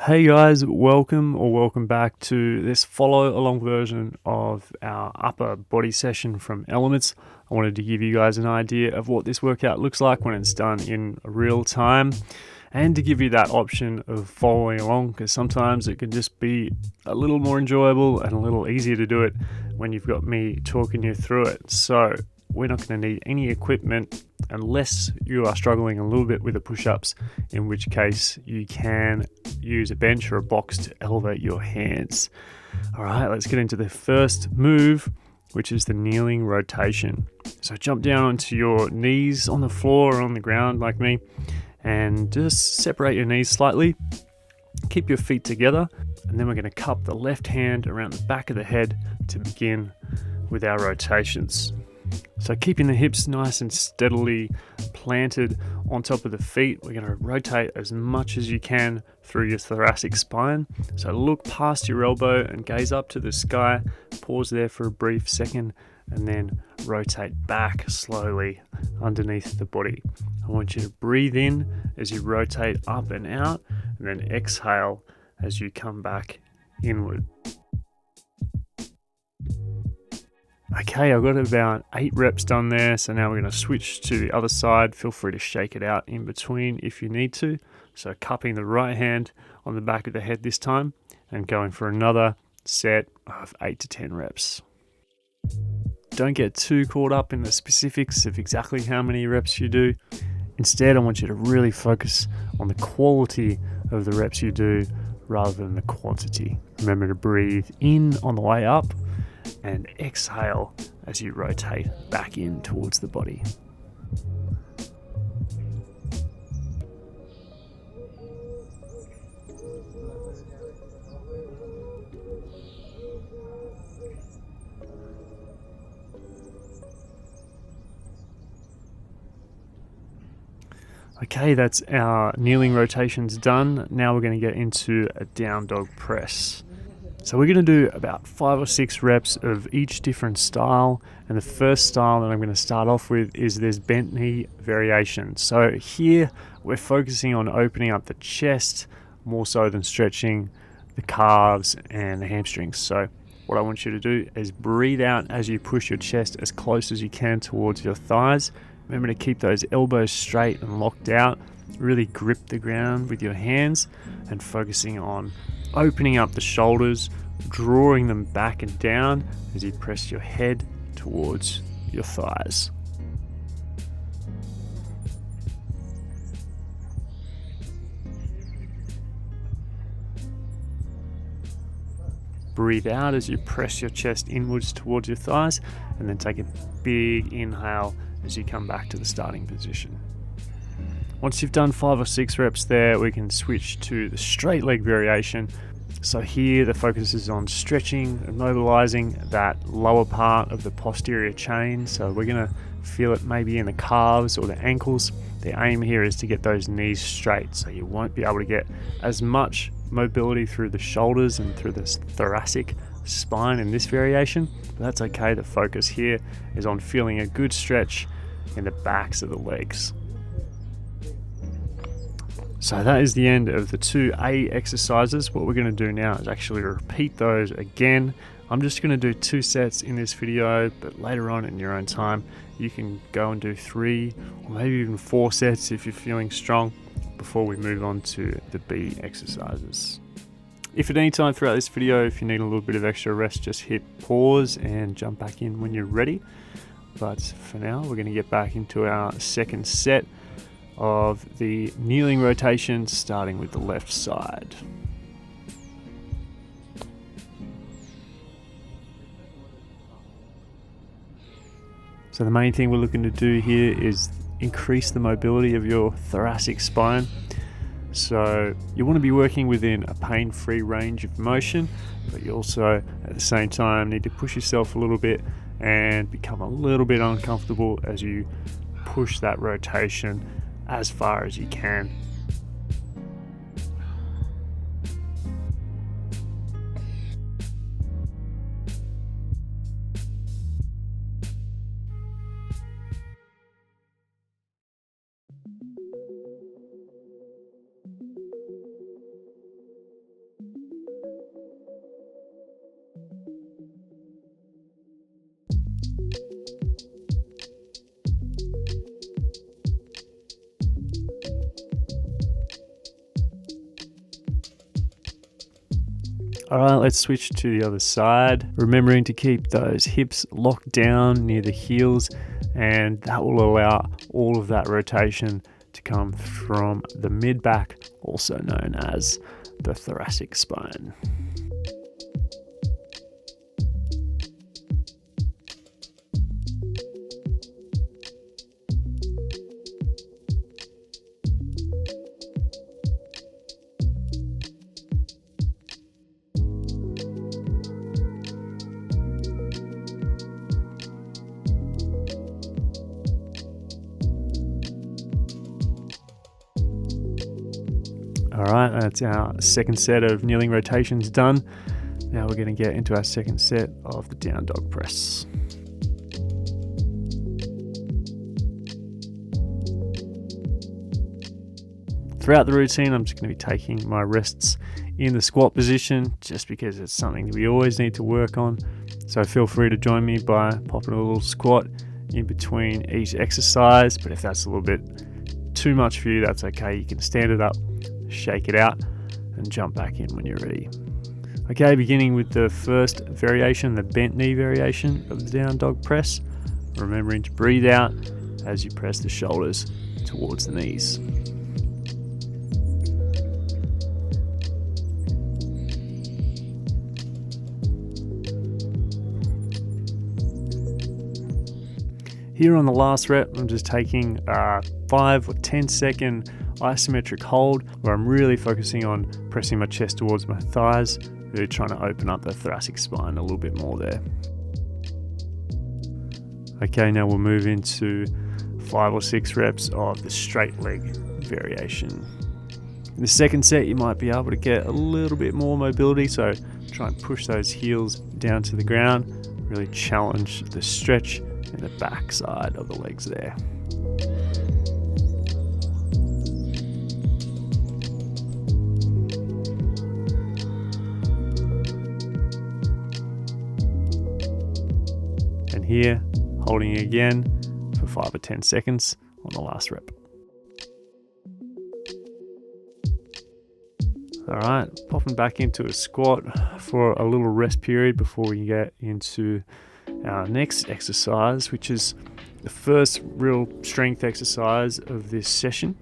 Hey guys, welcome back to this follow along version of our upper body session from Elements. I wanted to give you guys an idea of what this workout looks like when it's done in real time and to give you that option of following along, because sometimes it can just be a little more enjoyable and a little easier to do it when you've got me talking you through it. So we're not going to need any equipment unless you are struggling a little bit with the push-ups, in which case you can use a bench or a box to elevate your hands. All right, let's get into the first move, which is the kneeling rotation. So jump down onto your knees on the floor or on the ground like me, and just separate your knees slightly. Keep your feet together, and then we're going to cup the left hand around the back of the head to begin with our rotations. So keeping the hips nice and steadily planted on top of the feet, we're going to rotate as much as you can through your thoracic spine. So look past your elbow and gaze up to the sky, pause there for a brief second, and then rotate back slowly underneath the body. I want you to breathe in as you rotate up and out, and then exhale as you come back inward. Okay, I've got about 8 reps done there, so now we're going to switch to the other side. Feel free to shake it out in between if you need to. So cupping the right hand on the back of the head this time and going for another set of 8 to 10 reps. Don't get too caught up in the specifics of exactly how many reps you do. Instead, I want you to really focus on the quality of the reps you do rather than the quantity. Remember to breathe in on the way up and exhale as you rotate back in towards the body. Okay, that's our kneeling rotations done. Now we're going to get into a down dog press. So we're going to do about 5 or 6 reps of each different style, and the first style that I'm going to start off with is this bent knee variation. So here we're focusing on opening up the chest more so than stretching the calves and the hamstrings. So what I want you to do is breathe out as you push your chest as close as you can towards your thighs. Remember to keep those elbows straight and locked out. Really grip the ground with your hands and focusing on opening up the shoulders, drawing them back and down as you press your head towards your thighs. Breathe out as you press your chest inwards towards your thighs, and then take a big inhale as you come back to the starting position. Once you've done 5 or 6 reps there, we can switch to the straight leg variation. So here the focus is on stretching and mobilizing that lower part of the posterior chain. So we're going to feel it maybe in the calves or the ankles. The aim here is to get those knees straight, so you won't be able to get as much mobility through the shoulders and through the thoracic spine in this variation, but that's okay. The focus here is on feeling a good stretch in the backs of the legs. So that is the end of the 2A exercises. What we're going to do now is actually repeat those again. I'm just going to do 2 sets in this video, but later on in your own time, you can go and do 3 or maybe even 4 sets if you're feeling strong before we move on to the B exercises. If at any time throughout this video, if you need a little bit of extra rest, just hit pause and jump back in when you're ready. But for now, we're going to get back into our second set of the kneeling rotation, starting with the left side. So the main thing we're looking to do here is increase the mobility of your thoracic spine. So you want to be working within a pain-free range of motion, but you also at the same time need to push yourself a little bit and become a little bit uncomfortable as you push that rotation as far as you can. All right, let's switch to the other side, remembering to keep those hips locked down near the heels, and that will allow all of that rotation to come from the mid-back, also known as the thoracic spine. Alright, that's our second set of kneeling rotations done. Now we're going to get into our second set of the down dog press. Throughout the routine, I'm just going to be taking my rests in the squat position, just because it's something that we always need to work on. So feel free to join me by popping a little squat in between each exercise, but if that's a little bit too much for you, that's okay. You can stand it up, shake it out, and jump back in when you're ready. Okay, beginning with the first variation, the bent knee variation of the down dog press, remembering to breathe out as you press the shoulders towards the knees. Here on the last rep, I'm just taking a 5 or 10 second isometric hold where I'm really focusing on pressing my chest towards my thighs, really trying to open up the thoracic spine a little bit more there. Okay, now we'll move into 5 or 6 reps of the straight leg variation. In the second set, you might be able to get a little bit more mobility, so try and push those heels down to the ground, really challenge the stretch in the back side of the legs there. And here, holding again for 5 or 10 seconds on the last rep. All right, popping back into a squat for a little rest period before we get into our next exercise, which is the first real strength exercise of this session.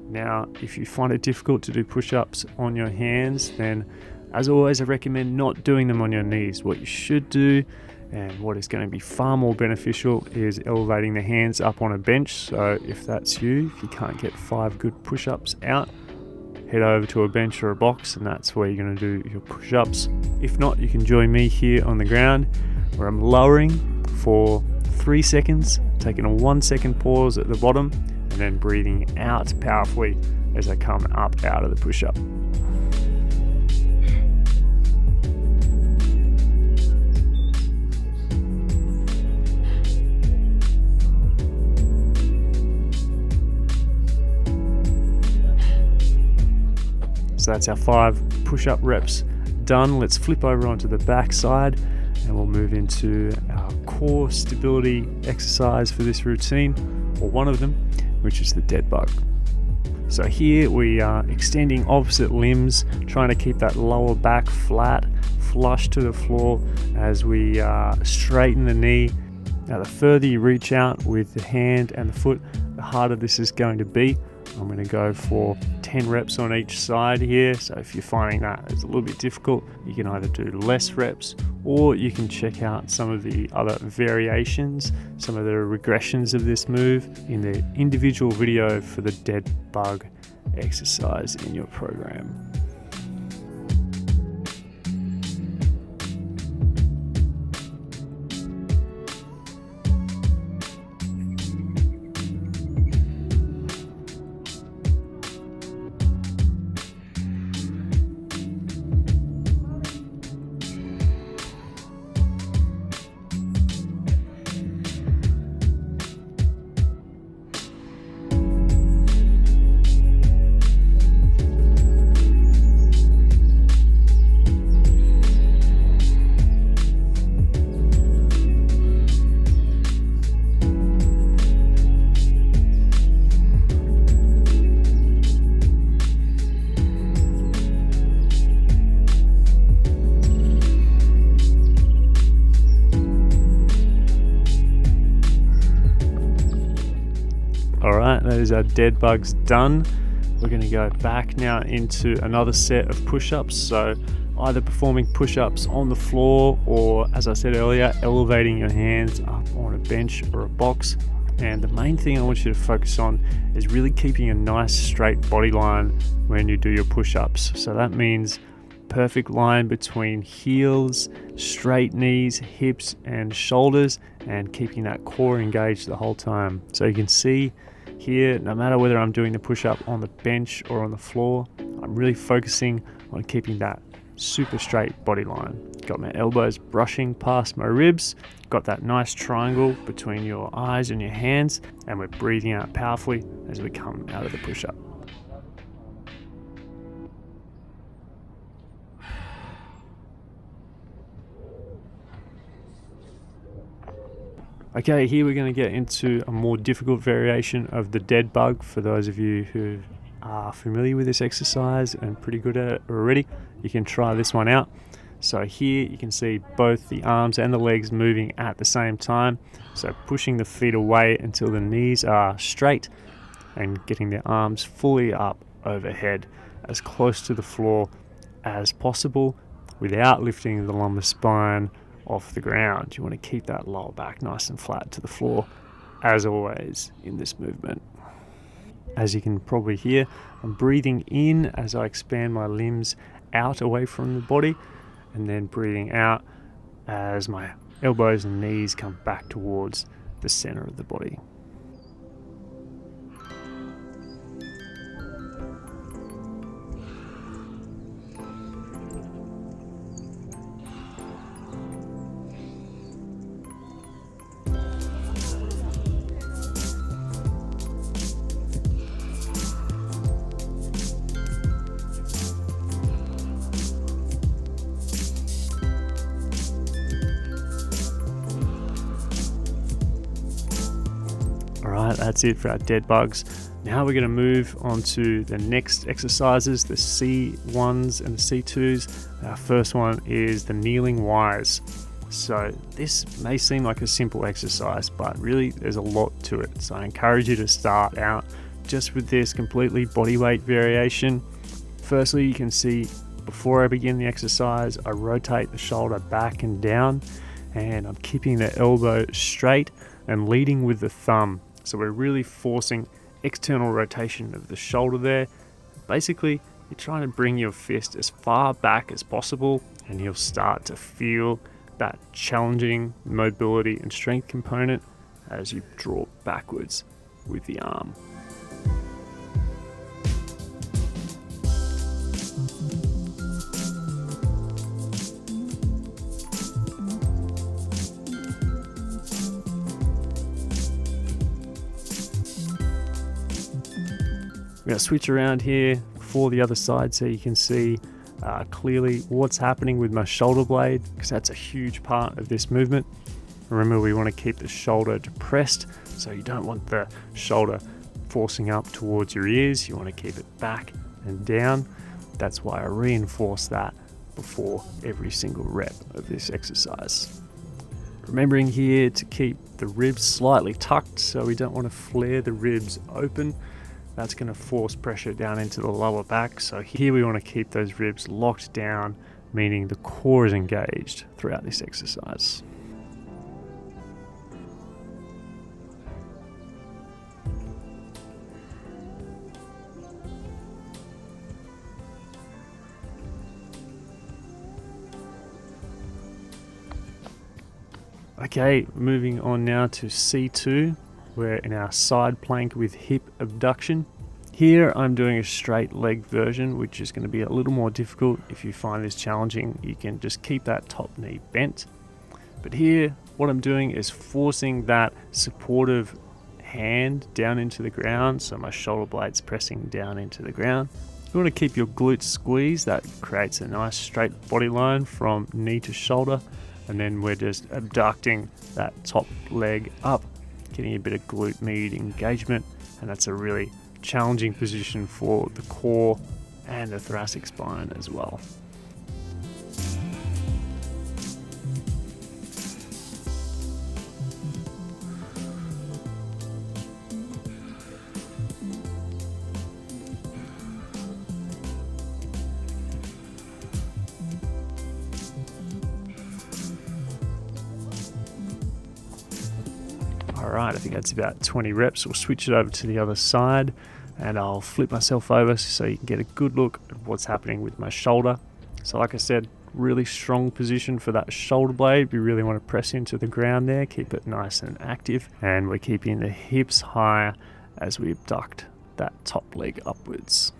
Now, if you find it difficult to do push-ups on your hands, then as always, I recommend not doing them on your knees. What you should do, and what is going to be far more beneficial, is elevating the hands up on a bench. So if that's you, if you can't get 5 good push-ups out, head over to a bench or a box, and that's where you're going to do your push-ups. If not, you can join me here on the ground, where I'm lowering for 3 seconds, taking a 1 second pause at the bottom, and then breathing out powerfully as I come up out of the push-up. So that's our 5 push-up reps done. Let's flip over onto the back side and we'll move into our core stability exercise for this routine, or one of them, which is the dead bug. So here we are extending opposite limbs, trying to keep that lower back flat, flush to the floor as we straighten the knee. Now, the further you reach out with the hand and the foot, the harder this is going to be. I'm going to go for 10 reps on each side here. So if you're finding that it's a little bit difficult, you can either do less reps, or you can check out some of the other variations, some of the regressions of this move in the individual video for the dead bug exercise in your program. That is our dead bugs done. We're going to go back now into another set of push-ups. So either performing push-ups on the floor or, as I said earlier, elevating your hands up on a bench or a box. And the main thing I want you to focus on is really keeping a nice straight body line when you do your push-ups. So that means perfect line between heels, straight knees, hips and shoulders, and keeping that core engaged the whole time. So you can see here, no matter whether I'm doing the push-up on the bench or on the floor, I'm really focusing on keeping that super straight body line. Got my elbows brushing past my ribs, got that nice triangle between your eyes and your hands, and we're breathing out powerfully as we come out of the push-up. Okay, here we're going to get into a more difficult variation of the dead bug. For those of you who are familiar with this exercise and pretty good at it already, you can try this one out. So here you can see both the arms and the legs moving at the same time. So pushing the feet away until the knees are straight and getting the arms fully up overhead, as close to the floor as possible without lifting the lumbar spine off the ground. You want to keep that lower back nice and flat to the floor, as always in this movement. As you can probably hear, I'm breathing in as I expand my limbs out away from the body, and then breathing out as my elbows and knees come back towards the center of the body. Alright, that's it for our dead bugs. Now we're going to move on to the next exercises, the C1s and the C2s. Our first one is the kneeling Ys. So this may seem like a simple exercise, but really there's a lot to it. So I encourage you to start out just with this completely bodyweight variation. Firstly, you can see before I begin the exercise, I rotate the shoulder back and down, and I'm keeping the elbow straight and leading with the thumb. So we're really forcing external rotation of the shoulder there. Basically, you're trying to bring your fist as far back as possible, and you'll start to feel that challenging mobility and strength component as you draw backwards with the arm. We're going to switch around here for the other side so you can see clearly what's happening with my shoulder blade, because that's a huge part of this movement. Remember, we want to keep the shoulder depressed, so you don't want the shoulder forcing up towards your ears. You want to keep it back and down. That's why I reinforce that before every single rep of this exercise. Remembering here to keep the ribs slightly tucked, so we don't want to flare the ribs open. That's going to force pressure down into the lower back. So here we want to keep those ribs locked down, meaning the core is engaged throughout this exercise. Okay, moving on now to C2. We're in our side plank with hip abduction. Here I'm doing a straight leg version, which is going to be a little more difficult. If you find this challenging, you can just keep that top knee bent. But here, what I'm doing is forcing that supportive hand down into the ground, so my shoulder blade's pressing down into the ground. You want to keep your glutes squeezed. That creates a nice straight body line from knee to shoulder. And then we're just abducting that top leg up, getting a bit of glute med engagement, and that's a really challenging position for the core and the thoracic spine as well. Alright, I think that's about 20 reps. We'll switch it over to the other side and I'll flip myself over so you can get a good look at what's happening with my shoulder. So like I said, really strong position for that shoulder blade. We really want to press into the ground there, keep it nice and active, and we're keeping the hips higher as we abduct that top leg upwards.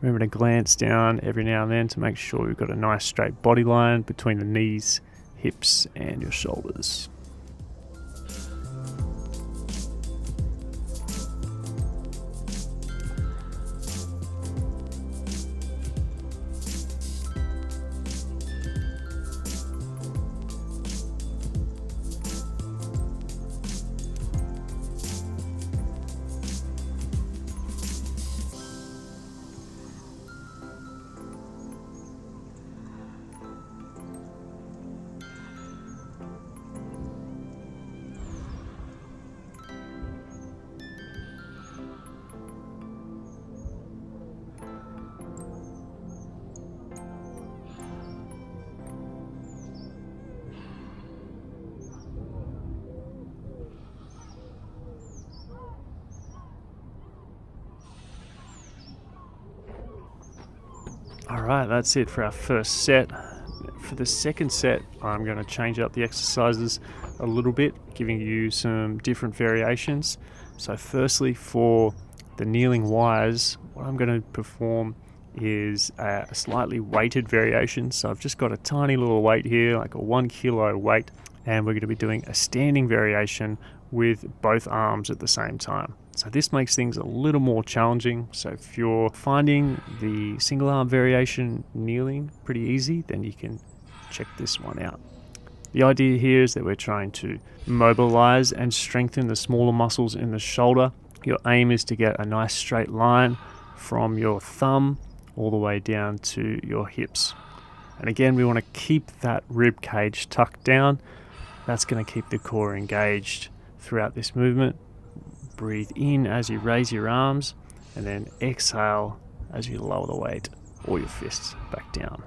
Remember to glance down every now and then to make sure you've got a nice straight body line between the knees, hips and your shoulders. Alright, that's it for our first set. For the second set, I'm going to change up the exercises a little bit, giving you some different variations. So firstly, for the kneeling wires, what I'm going to perform is a slightly weighted variation. So I've just got a tiny little weight here, like a 1 kilo weight, and we're going to be doing a standing variation with both arms at the same time. So this makes things a little more challenging. So if you're finding the single arm variation kneeling pretty easy, then you can check this one out. The idea here is that we're trying to mobilize and strengthen the smaller muscles in the shoulder. Your aim is to get a nice straight line from your thumb all the way down to your hips. And again, we want to keep that rib cage tucked down. That's going to keep the core engaged throughout this movement. Breathe in as you raise your arms, and then exhale as you lower the weight or your fists back down.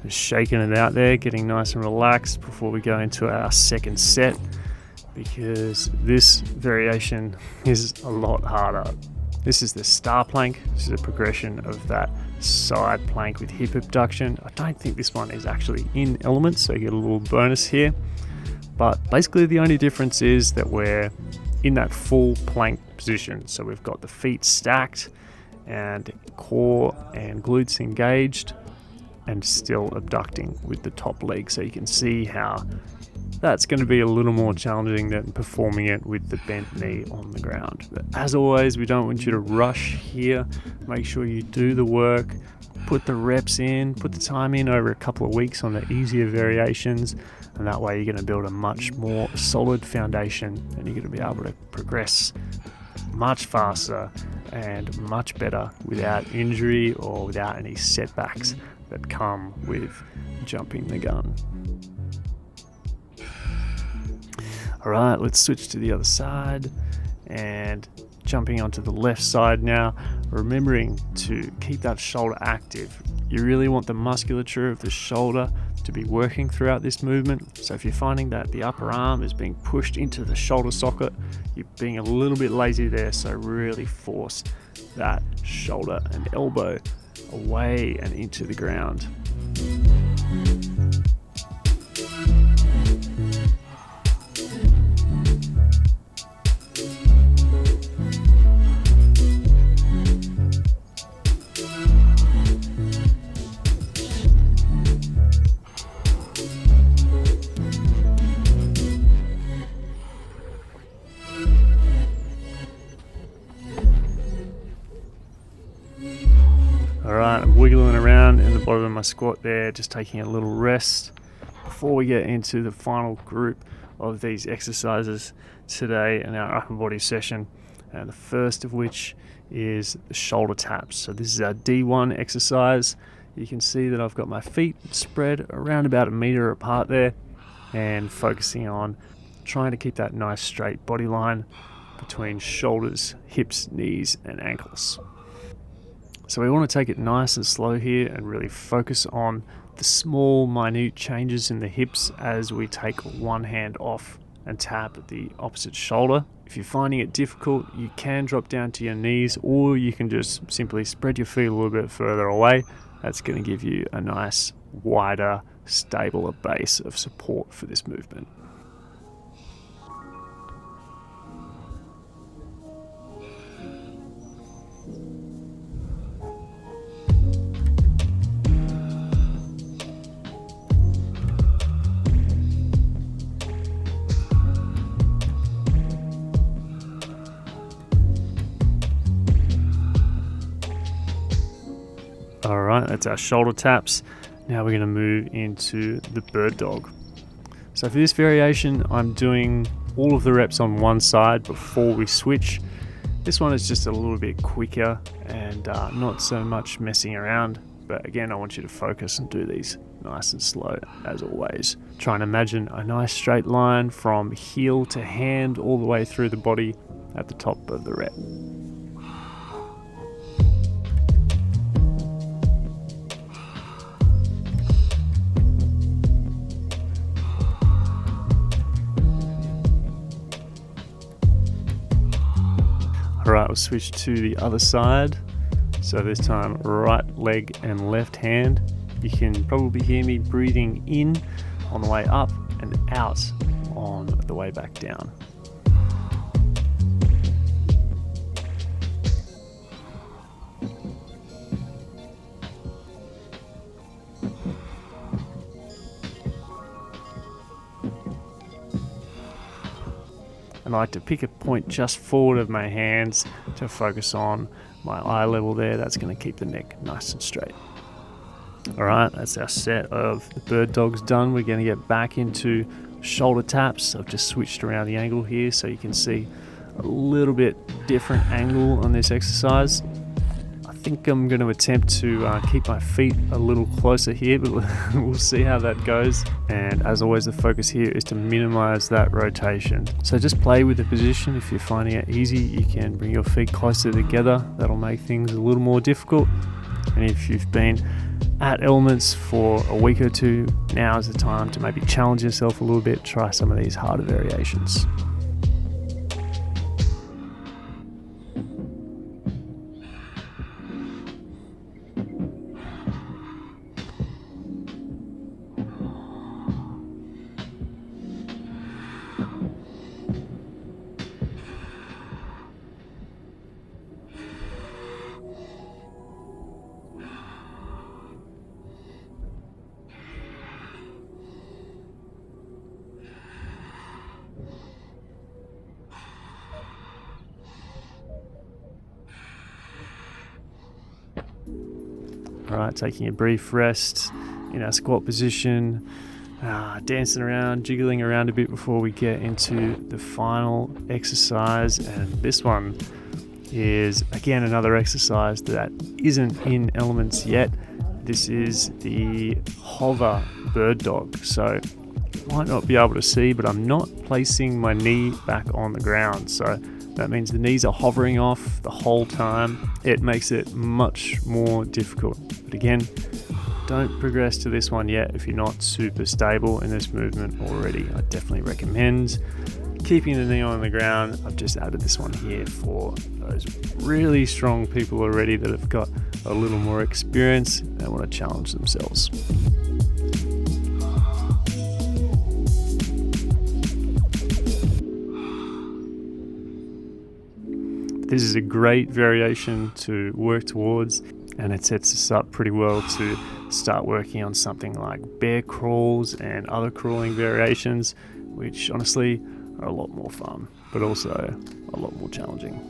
Just shaking it out there, getting nice and relaxed before we go into our second set, because this variation is a lot harder. This is the star plank. This is a progression of that side plank with hip abduction. I don't think this one is actually in Elements, so you get a little bonus here. But basically the only difference is that we're in that full plank position. So we've got the feet stacked and core and glutes engaged, and still abducting with the top leg. So you can see how that's going to be a little more challenging than performing it with the bent knee on the ground. But as always, we don't want you to rush here. Make sure you do the work, put the reps in, put the time in over a couple of weeks on the easier variations, and that way you're going to build a much more solid foundation, and you're going to be able to progress much faster and much better without injury or without any setbacks that come with jumping the gun. Alright, let's switch to the other side and jumping onto the left side now, remembering to keep that shoulder active. You really want the musculature of the shoulder to be working throughout this movement. So if you're finding that the upper arm is being pushed into the shoulder socket, you're being a little bit lazy there, so really force that shoulder and elbow away and into the ground. Alright, I'm wiggling around in the bottom of my squat there, just taking a little rest before we get into the final group of these exercises today in our upper body session. and the first of which is the shoulder taps. So this is our D1 exercise. You can see that I've got my feet spread around about 1 meter apart there, and focusing on trying to keep that nice straight body line between shoulders, hips, knees, and ankles. So we want to take it nice and slow here and really focus on the small, minute changes in the hips as we take one hand off and tap at the opposite shoulder. If you're finding it difficult, you can drop down to your knees, or you can just simply spread your feet a little bit further away. That's going to give you a nice, wider, stabler base of support for this movement. Alright, that's our shoulder taps. Now we're going to move into the bird dog. So for this variation, I'm doing all of the reps on one side before we switch. This one is just a little bit quicker and not so much messing around. But again, I want you to focus and do these nice and slow as always. Try and imagine a nice straight line from heel to hand all the way through the body at the top of the rep. Alright, we'll switch to the other side. So this time, right leg and left hand. You can probably hear me breathing in on the way up and out on the way back down. And I like to pick a point just forward of my hands to focus on my eye level there. That's going to keep the neck nice and straight. Alright, that's our set of the bird dogs done. We're going to get back into shoulder taps. I've just switched around the angle here so you can see a little bit different angle on this exercise. I think I'm going to attempt to keep my feet a little closer here, but we'll see how that goes. And as always, the focus here is to minimize that rotation. So just play with the position. If you're finding it easy, you can bring your feet closer together. That'll make things a little more difficult. And if you've been at Elements for a week or two, now is the time to maybe challenge yourself a little bit. Try some of these harder variations. Alright, taking a brief rest in our squat position, dancing around, jiggling around a bit before we get into the final exercise. And this one is again another exercise that isn't in Elements yet. This is the hover bird dog. So you might not be able to see, but I'm not placing my knee back on the ground. So that means the knees are hovering off the whole time. It makes it much more difficult. But again, don't progress to this one yet if you're not super stable in this movement already. I definitely recommend keeping the knee on the ground. I've just added this one here for those really strong people already that have got a little more experience and want to challenge themselves. This is a great variation to work towards, and it sets us up pretty well to start working on something like bear crawls and other crawling variations, which honestly are a lot more fun, but also a lot more challenging.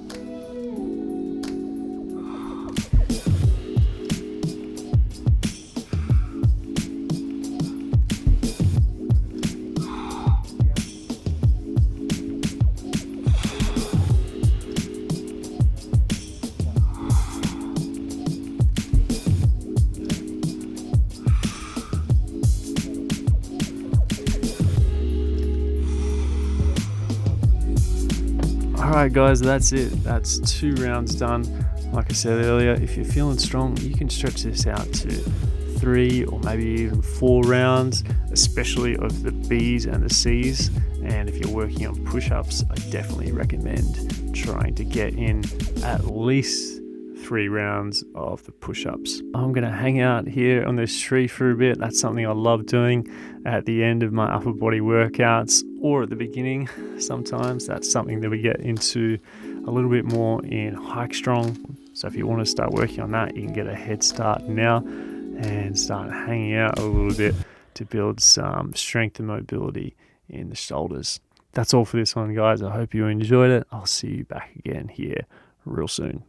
Alright guys, that's it. That's 2 rounds done. Like I said earlier, if you're feeling strong, you can stretch this out to 3 or maybe even 4 rounds, especially of the B's and the C's. And if you're working on push-ups, I definitely recommend trying to get in at least 3 rounds of the push-ups. I'm going to hang out here on this tree for a bit. That's something I love doing at the end of my upper body workouts, or at the beginning sometimes. That's something that we get into a little bit more in Hike Strong. So if you want to start working on that, you can get a head start now and start hanging out a little bit to build some strength and mobility in the shoulders. That's all for this one, guys. I hope you enjoyed it. I'll see you back again here real soon.